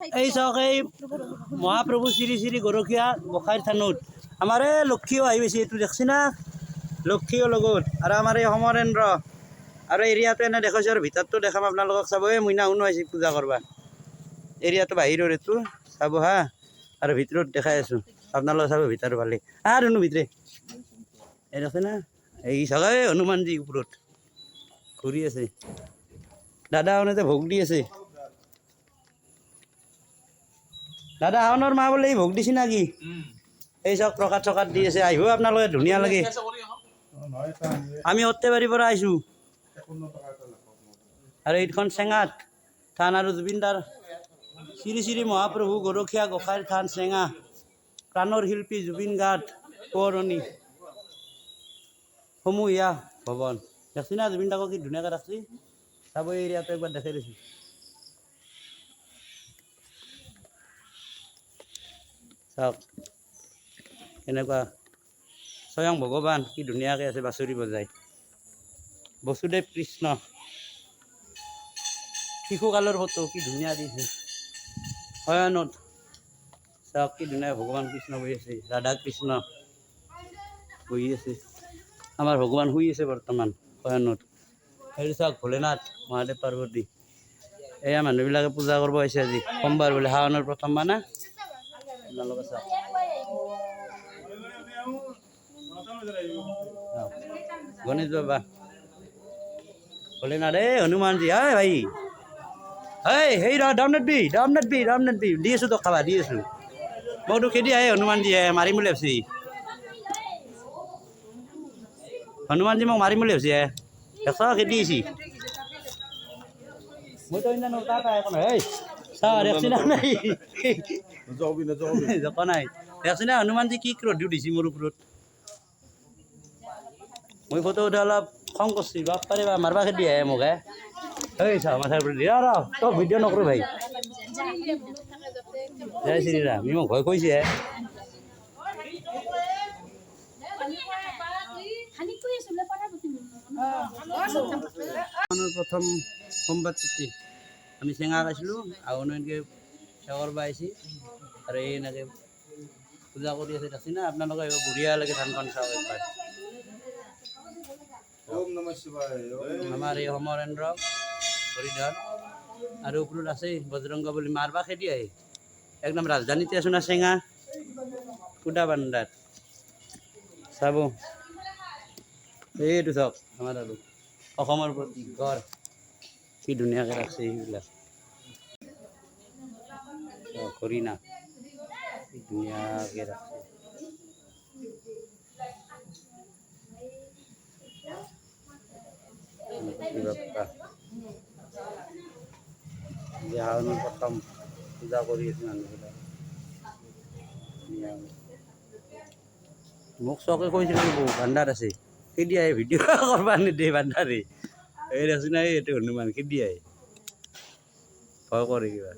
এই চাওক এই মহাপ্ৰভু শ্ৰী শ্ৰী গৰখীয়া গোসাঁইৰ থানত আমাৰ এই লক্ষীও আহি গৈছে। এইটো দেখছি না লক্ষীও লগত আৰু আমাৰ এই সমৰেন্দ্ৰ আৰু এৰিয়াটো এনে দেখাইছোঁ আৰু ভিতৰটো দেখাম আপোনালোকক চাব। এই মইনা শুনো আহিছে পূজা কৰিব। এৰিয়াটো বাহিৰৰ এইটো চাব হা আৰু ভিতৰত দেখাই আছোঁ আপোনালোকে চাব ভিতৰ ভালে আৰু নো ভিতৰে এই দেখছে না এই চাব এই হনুমানজী ওপৰত ঘূৰি আছে। দাদা শুনতে ভোগ দি আছে। দাদা শাওনৰ মাহ বোলে ভোগ দিছে না কি? এই চাওক প্ৰসাদ চকাত দি আছে। আহিব আপোনালোকে ধুনীয়া লাগে। আমি সৰ্থেবাৰীৰ পৰা আহিছোঁ আৰু এইখন চেঙাত থান আৰু জুবিনদাৰ শ্ৰী শ্ৰী মহাপ্ৰভু গৰখীয়া গোসাঁইৰ থান চেঙা প্ৰাণৰ শিল্পী জুবিন গাৰ্গ পুৰণি সমূহীয়া ভৱন দেখছি না জুবিন দাক কি ধুনীয়াকৈ ৰাখছি। চাব এই এৰিয়াটো একবাৰ দেখাই দিছোঁ। চাওক এনেকুৱা স্বয়ং ভগৱান কি ধুনীয়াকৈ আছে বাঁচৰি বজাই। বসুদেৱ কৃষ্ণ শিশুকালৰ ফটো কি ধুনীয়া দিছে। শয়নত চাওক কি ধুনীয়া ভগৱান কৃষ্ণ বহি আছে। ৰাধা কৃষ্ণ বহি আছে। আমাৰ ভগৱান শুই আছে বৰ্তমান শয়নত। সেইটো চাওক ভোলেনাথ মহাদেৱ পাৰ্বতী। এয়া মানুহবিলাকে পূজা কৰিব আহিছে আজি সোমবাৰ বোলে শাওনৰ প্ৰথম মাহ না। আপোনালোকে চাওক গণেশ বাবা ভোলেনাথ এই হনুমানজী হয় ভাই সেই ৰামনাথবি দি আছোঁ তোক খাবা দি আছোঁ। মইতো খেদি আহে হনুমানজী মাৰিম বুলি ভাবছি। হনুমানজী মোক মাৰিম বুলি ভাবছি দেখছ খেদি আহিছি। মইতো ইমান তাত এই চাওঁ দেখছি না নাই জকা নাই দেখছি না হনুমানজী কি ক্ৰোধ দিছে মোৰ ওপৰত। মই ফটো উঠা অলপ খং কৰিছোঁ বাপাৰে বা মাৰবা খেদি আহে মোক এই চাওঁ মাথাৰ ওপৰত তই ভিডিঅ' নকৰোঁ ভাই। জয় শ্ৰীৰাম ই মোক ভয় কৈছে। প্ৰথম সোমবাৰ ছুটি আমি চেঙা খাইছিলোঁ আৰু এনেকৈ সেৱা কৰিব আহিছে আৰু এই এনেকৈ পূজা কৰি আছে দেখছি না। আপোনালোকে আহিব বঢ়িয়া লাগে ধানখন চাওক একবাৰ। আমাৰ এই সমৰেন্দ্ৰ হৰিধৰ আৰু ওপৰত আছে বজৰংগ বুলি মাৰবা খেদি আহে একদম ৰাজধানীতে আছোঁ না চেঙা সুদা বান্দাৰ চাব। এইটো চাওক আমাৰ আৰু অসমৰ প্ৰতি গড় কি ধুনীয়াকৈ ৰাখছে সেইবিলাক হৰিণা কি ধুনীয়াকৈ ৰাখছে। শাওনৰ প্ৰথম পূজা কৰি আছে মানুহবিলাক। মোক চকে কৈছিল বহু ভাণ্ডাৰ আছে খেদি আহে ভিডিঅ' কৰিব নিদিয়ে ভাণ্ডাৰে এই আছে না এইটো হনুমান খেদি আহে ভয় কৰে কিবা।